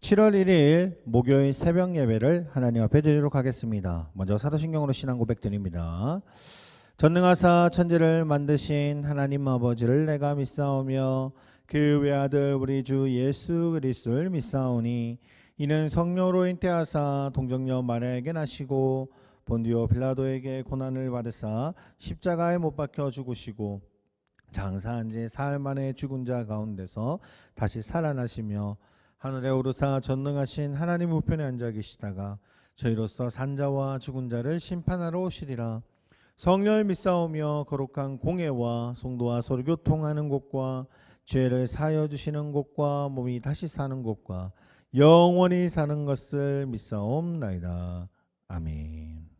7월 1일 목요일 새벽 예배를 하나님 앞에 드리도록 하겠습니다. 먼저 사도신경으로 신앙 고백 드립니다. 전능하사 천지를 만드신 하나님 아버지를 내가 믿사오며 그 외아들 우리 주 예수 그리스도를 믿사오니 이는 성령으로 잉태하사 동정녀 마리아에게 나시고 본디오 빌라도에게 고난을 받으사 십자가에 못 박혀 죽으시고 장사한 지 사흘 만에 죽은 자 가운데서 다시 살아나시며 하늘에 오르사 전능하신 하나님 우편에 앉아 계시다가 저희로서 산자와 죽은 자를 심판하러 오시리라. 성령을 믿사오며 거룩한 공회와 성도와 서로 교통하는 곳과 죄를 사하여 주시는 곳과 몸이 다시 사는 곳과 영원히 사는 것을 믿사옵나이다. 아멘.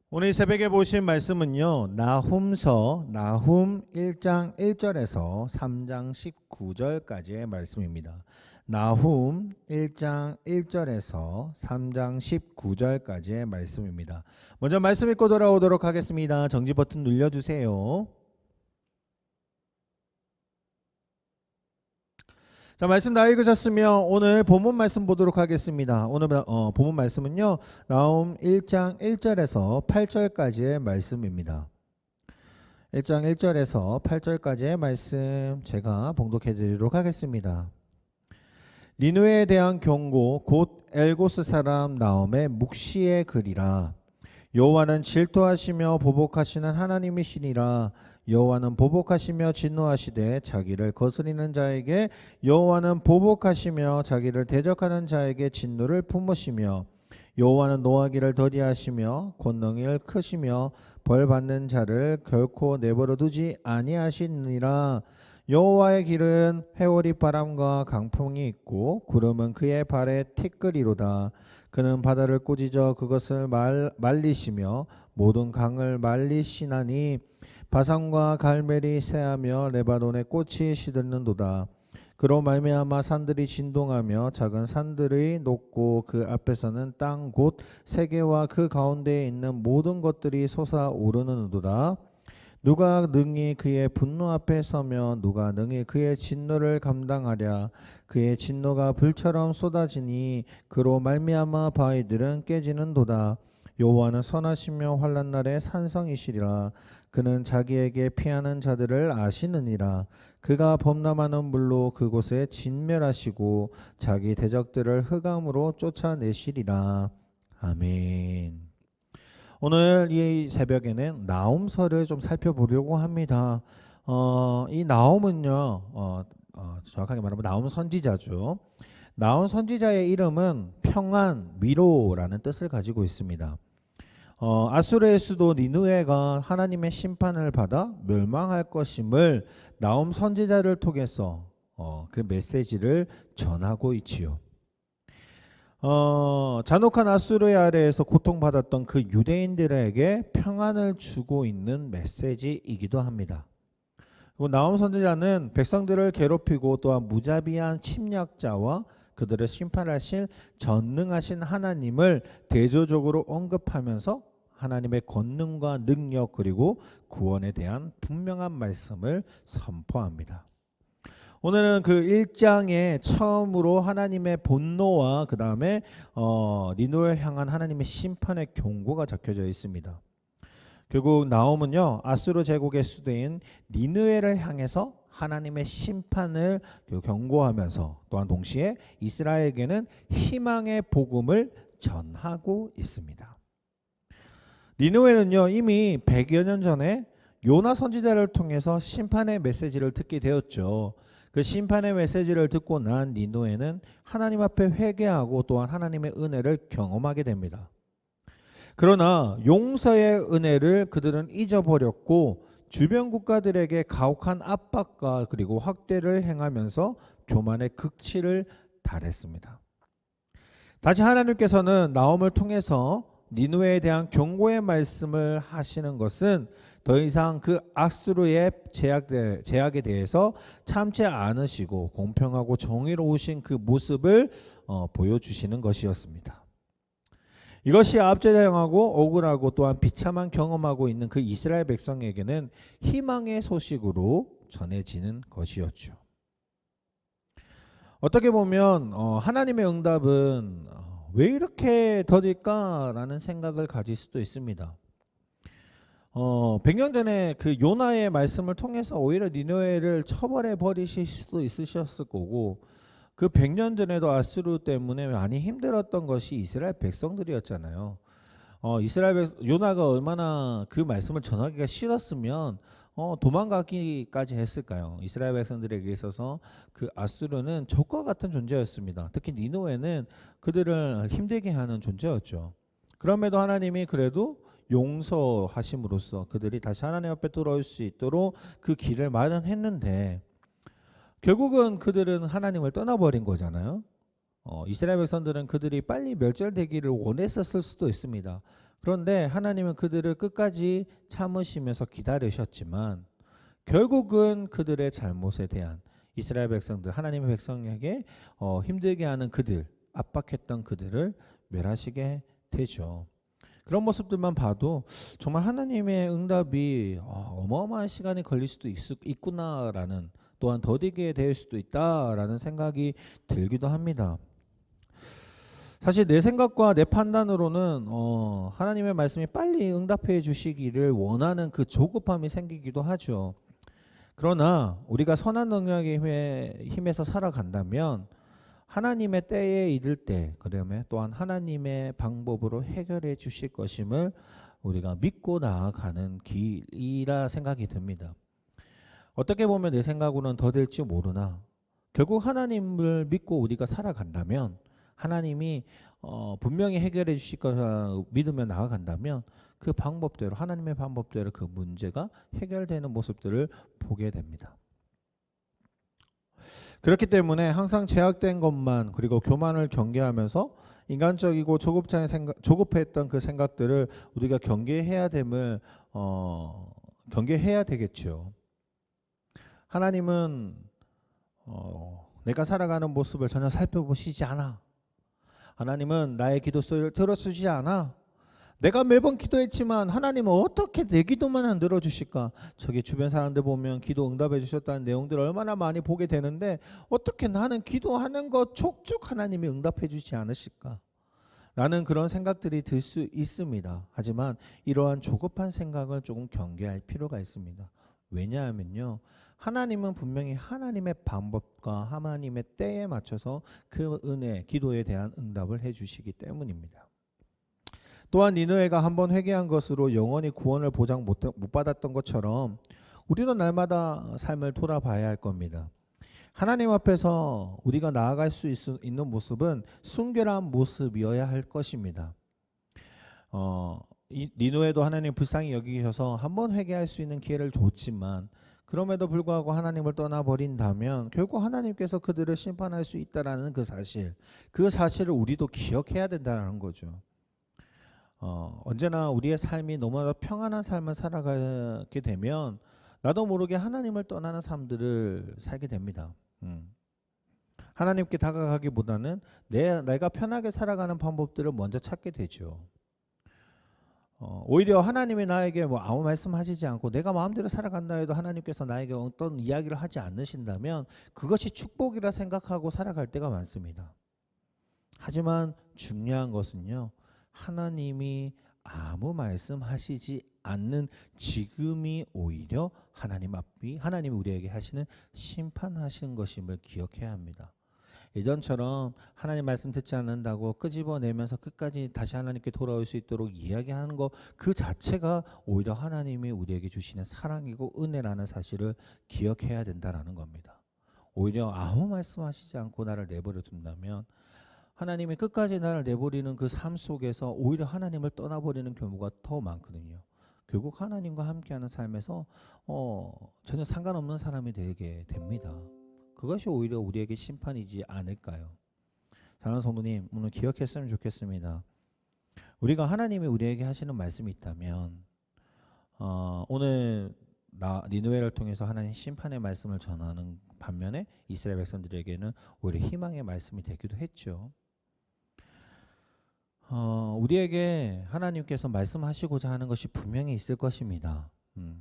오늘 새벽에 보신 말씀은요, 나훔서 나훔 1장 1절에서 3장 19절까지의 말씀입니다. 나훔 1장 1절에서 3장 19절까지의 말씀입니다. 먼저 말씀 읽고 돌아오도록 하겠습니다. 정지 버튼 눌러주세요. 자, 말씀 다 읽으셨으면 오늘 본문 말씀 보도록 하겠습니다. 오늘 본문 말씀은요, 나훔 1장 1절에서 8절까지의 말씀입니다. 1장 1절에서 8절까지의 말씀 제가 봉독해 드리도록 하겠습니다. 니느웨에 대한 경고 곧 엘고스 사람 나훔의 묵시의 글이라. 여호와는 질투하시며 보복하시는 하나님이시니라. 여호와는 보복하시며 진노하시되 자기를 거스리는 자에게 여호와는 보복하시며 자기를 대적하는 자에게 진노를 품으시며 여호와는 노하기를 더디하시며 권능을 크시며 벌 받는 자를 결코 내버려 두지 아니하시니라. 여호와의 길은 회오리 바람과 강풍이 있고 구름은 그의 발에 티끌이로다. 그는 바다를 꾸짖어 그것을 말리시며 모든 강을 말리시나니 바산과 갈멜이 새하며 레바논의 꽃이 시들는도다. 그로 말미암아 산들이 진동하며 작은 산들이 녹고 그 앞에서는 땅 곧 세계와 그 가운데에 있는 모든 것들이 솟아오르는도다. 누가 능히 그의 분노 앞에 서며 누가 능히 그의 진노를 감당하랴. 그의 진노가 불처럼 쏟아지니 그로 말미암아 바위들은 깨지는도다. 여호와는 선하시며 환난 날에 산성이시리라. 그는 자기에게 피하는 자들을 아시느니라. 그가 범람하는 물로 그곳에 진멸하시고 자기 대적들을 흑암으로 쫓아내시리라. 아멘. 오늘 이 새벽에는 나훔서를 좀 살펴보려고 합니다. 이 나훔은요, 정확하게 말하면 나훔 선지자죠. 나훔 선지자의 이름은 평안, 위로라는 뜻을 가지고 있습니다. 아수르의 수도 니느웨가 하나님의 심판을 받아 멸망할 것임을 나훔 선지자를 통해서 그 메시지를 전하고 있지요. 잔혹한 아수르의 아래에서 고통받았던 그 유대인들에게 평안을 주고 있는 메시지이기도 합니다. 그리고 나훔 선지자는 백성들을 괴롭히고 또한 무자비한 침략자와 그들을 심판하실 전능하신 하나님을 대조적으로 언급하면서 하나님의 권능과 능력 그리고 구원에 대한 분명한 말씀을 선포합니다. 오늘은 그 1장에 처음으로 하나님의 분노와 그 다음에 니느웨를 향한 하나님의 심판의 경고가 적혀져 있습니다. 결국 나훔은요, 아수르 제국의 수도인 니느웨를 향해서 하나님의 심판을 경고하면서 또한 동시에 이스라엘에게는 희망의 복음을 전하고 있습니다. 니느웨는요, 이미 100여 년 전에 요나 선지자를 통해서 심판의 메시지를 듣게 되었죠. 그 심판의 메시지를 듣고 난 니느웨는 하나님 앞에 회개하고 또한 하나님의 은혜를 경험하게 됩니다. 그러나 용서의 은혜를 그들은 잊어버렸고 주변 국가들에게 가혹한 압박과 그리고 확대를 행하면서 교만의 극치를 달했습니다. 다시 하나님께서는 나훔을 통해서 니느웨에 대한 경고의 말씀을 하시는 것은 더 이상 그 아수르의 제약에 대해서 참지 않으시고 공평하고 정의로우신 그 모습을 보여주시는 것이었습니다. 이것이 압제당하고 억울하고 또한 비참한 경험하고 있는 그 이스라엘 백성에게는 희망의 소식으로 전해지는 것이었죠. 어떻게 보면 하나님의 응답은 왜 이렇게 더딜까라는 생각을 가질 수도 있습니다. 100년 전에 그 요나의 말씀을 통해서 오히려 니느웨를 처벌해 버리실 수도 있으셨을 거고, 그 100년 전에도 아수르 때문에 많이 힘들었던 것이 이스라엘 백성들이었잖아요. 요나가 얼마나 그 말씀을 전하기가 싫었으면 도망가기까지 했을까요? 이스라엘 백성들에게 있어서 그 아수르는 적과 같은 존재였습니다. 특히 니느웨는 그들을 힘들게 하는 존재였죠. 그럼에도 하나님이 그래도 용서하심으로써 그들이 다시 하나님 앞에 돌아올 수 있도록 그 길을 마련했는데, 결국은 그들은 하나님을 떠나버린 거잖아요. 이스라엘 백성들은 그들이 빨리 멸절되기를 원했었을 수도 있습니다. 그런데 하나님은 그들을 끝까지 참으시면서 기다리셨지만, 결국은 그들의 잘못에 대한 이스라엘 백성들, 하나님의 백성에게 힘들게 하는 그들, 압박했던 그들을 멸하시게 되죠. 그런 모습들만 봐도 정말 하나님의 응답이 어마어마한 시간이 걸릴 수도 있구나라는, 또한 더디게 될 수도 있다라는 생각이 들기도 합니다. 사실 내 생각과 내 판단으로는 하나님의 말씀이 빨리 응답해 주시기를 원하는 그 조급함이 생기기도 하죠. 그러나 우리가 선한 능력의 힘에서 살아간다면 하나님의 때에 이를 때, 그다음에 또한 하나님의 방법으로 해결해 주실 것임을 우리가 믿고 나아가는 길이라 생각이 듭니다. 어떻게 보면 내 생각으로는 더 될지 모르나 결국 하나님을 믿고 우리가 살아간다면, 하나님이 분명히 해결해 주실 것을 믿으며 나아간다면 그 방법대로, 하나님의 방법대로 그 문제가 해결되는 모습들을 보게 됩니다. 그렇기 때문에 항상 제약된 것만, 그리고 교만을 경계하면서 인간적이고 조급했던 그 생각들을 우리가 경계해야 되겠죠. 하나님은 내가 살아가는 모습을 전혀 살펴보시지 않아. 하나님은 나의 기도 소리를 들어주지 않아. 내가 매번 기도했지만 하나님은 어떻게 내 기도만 안 들어주실까? 저기 주변 사람들 보면 기도 응답해 주셨다는 내용들을 얼마나 많이 보게 되는데, 어떻게 나는 기도하는 거 촉촉 하나님이 응답해 주지 않으실까? 라는 그런 생각들이 들 수 있습니다. 하지만 이러한 조급한 생각을 조금 경계할 필요가 있습니다. 왜냐하면요, 하나님은 분명히 하나님의 방법과 하나님의 때에 맞춰서 그 은혜, 기도에 대한 응답을 해주시기 때문입니다. 또한 니느웨가 한번 회개한 것으로 영원히 구원을 보장 못 받았던 것처럼 우리도 날마다 삶을 돌아봐야 할 겁니다. 하나님 앞에서 우리가 나아갈 수 있는 모습은 순결한 모습이어야 할 것입니다. 니느웨도 하나님 불쌍히 여기셔서 한번 회개할 수 있는 기회를 줬지만, 그럼에도 불구하고 하나님을 떠나버린다면 결국 하나님께서 그들을 심판할 수 있다라는 그 사실을 우리도 기억해야 된다는 거죠. 언제나 우리의 삶이 너무나 평안한 삶을 살아가게 되면 나도 모르게 하나님을 떠나는 삶들을 살게 됩니다. 하나님께 다가가기보다는 내가 편하게 살아가는 방법들을 먼저 찾게 되죠. 오히려 하나님이 나에게 아무 말씀하시지 않고 내가 마음대로 살아간다 해도 하나님께서 나에게 어떤 이야기를 하지 않으신다면 그것이 축복이라 생각하고 살아갈 때가 많습니다. 하지만 중요한 것은요, 하나님이 아무 말씀하시지 않는 지금이 오히려 하나님이 우리에게 하시는 심판하시는 것임을 기억해야 합니다. 예전처럼 하나님 말씀 듣지 않는다고 끄집어내면서 끝까지 다시 하나님께 돌아올 수 있도록 이야기하는 것 그 자체가 오히려 하나님이 우리에게 주시는 사랑이고 은혜라는 사실을 기억해야 된다는 겁니다. 오히려 아무 말씀하시지 않고 나를 내버려 둔다면 하나님이 끝까지 나를 내버리는 그 삶 속에서 오히려 하나님을 떠나버리는 경우가 더 많거든요. 결국 하나님과 함께하는 삶에서 전혀 상관없는 사람이 되게 됩니다. 그것이 오히려 우리에게 심판이지 않을까요? 사랑하는 성도님, 오늘 기억했으면 좋겠습니다. 우리가 하나님이 우리에게 하시는 말씀이 있다면 오늘 니느웨를 통해서 하나님 심판의 말씀을 전하는 반면에 이스라엘 백성들에게는 오히려 희망의 말씀이 되기도 했죠. 우리에게 하나님께서 말씀하시고자 하는 것이 분명히 있을 것입니다.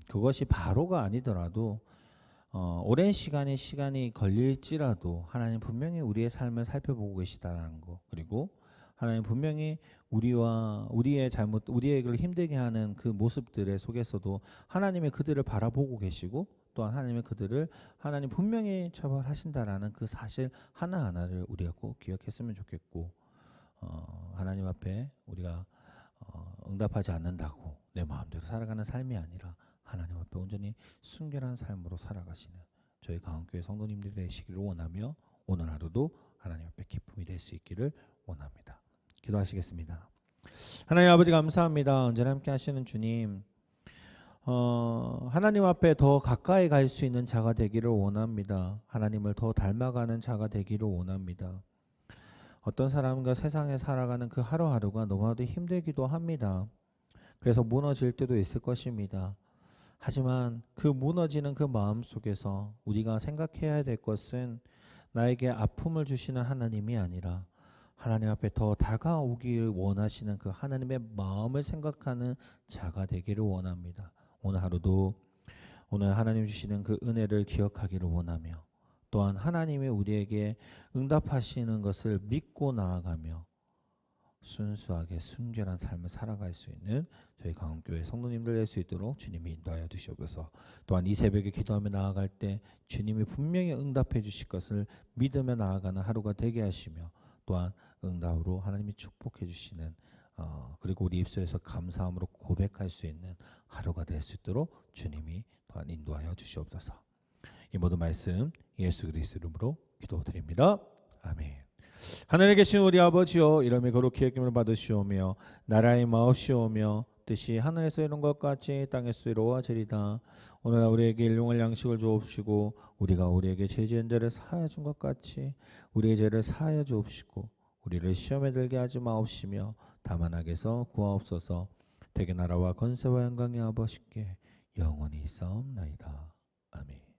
그것이 바로가 아니더라도 오랜 시간이 걸릴지라도 하나님 분명히 우리의 삶을 살펴보고 계시다는 거, 그리고 하나님 분명히 우리의 잘못, 우리에게 힘들게 하는 그 모습들의 속에서도 하나님의 그들을 바라보고 계시고, 또한 하나님 분명히 처벌하신다라는 그 사실 하나하나를 우리가 꼭 기억했으면 좋겠고, 하나님 앞에 우리가 응답하지 않는다고 내 마음대로 살아가는 삶이 아니라 하나님 앞에 온전히 순결한 삶으로 살아가시는 저희 강원교회 성도님들이 되시기를 원하며, 오늘 하루도 하나님 앞에 기쁨이 될 수 있기를 원합니다. 기도하시겠습니다. 하나님 아버지 감사합니다. 언제나 함께 하시는 주님, 하나님 앞에 더 가까이 갈 수 있는 자가 되기를 원합니다. 하나님을 더 닮아가는 자가 되기를 원합니다. 어떤 사람과 세상에 살아가는 그 하루하루가 너무나도 힘들기도 합니다. 그래서 무너질 때도 있을 것입니다. 하지만 그 무너지는 그 마음 속에서 우리가 생각해야 될 것은 나에게 아픔을 주시는 하나님이 아니라 하나님 앞에 더 다가오길 원하시는 그 하나님의 마음을 생각하는 자가 되기를 원합니다. 오늘 하루도 오늘 하나님 주시는 그 은혜를 기억하기를 원하며, 또한 하나님이 우리에게 응답하시는 것을 믿고 나아가며 순수하게 순결한 삶을 살아갈 수 있는 저희 강원교회 성도님들 될 수 있도록 주님이 인도하여 주시옵소서. 또한 이 새벽에 기도하며 나아갈 때 주님이 분명히 응답해 주실 것을 믿으며 나아가는 하루가 되게 하시며, 또한 응답으로 하나님이 축복해 주시는 그리고 우리 입술에서 감사함으로 고백할 수 있는 하루가 될 수 있도록 주님이 또한 인도하여 주시옵소서. 이 모든 말씀 예수 그리스도 이름으로 기도드립니다. 아멘. 하늘에 계신 우리 아버지여, 이름이 거룩히 여김을 받으시오며 나라의 마옵시오며 뜻이 하늘에서 이룬 것 같이 땅에서 이루어지리다. 오늘날 우리에게 일용할 양식을 주옵시고 우리가 우리에게 죄 지은 자를 사하여 준 것 같이 우리의 죄를 사하여 주옵시고 우리를 시험에 들게 하지 마옵시며 다만 악에서 구하옵소서. 대개 나라와 권세와 영광이 아버지께 영원히 있사옵나이다. 아멘.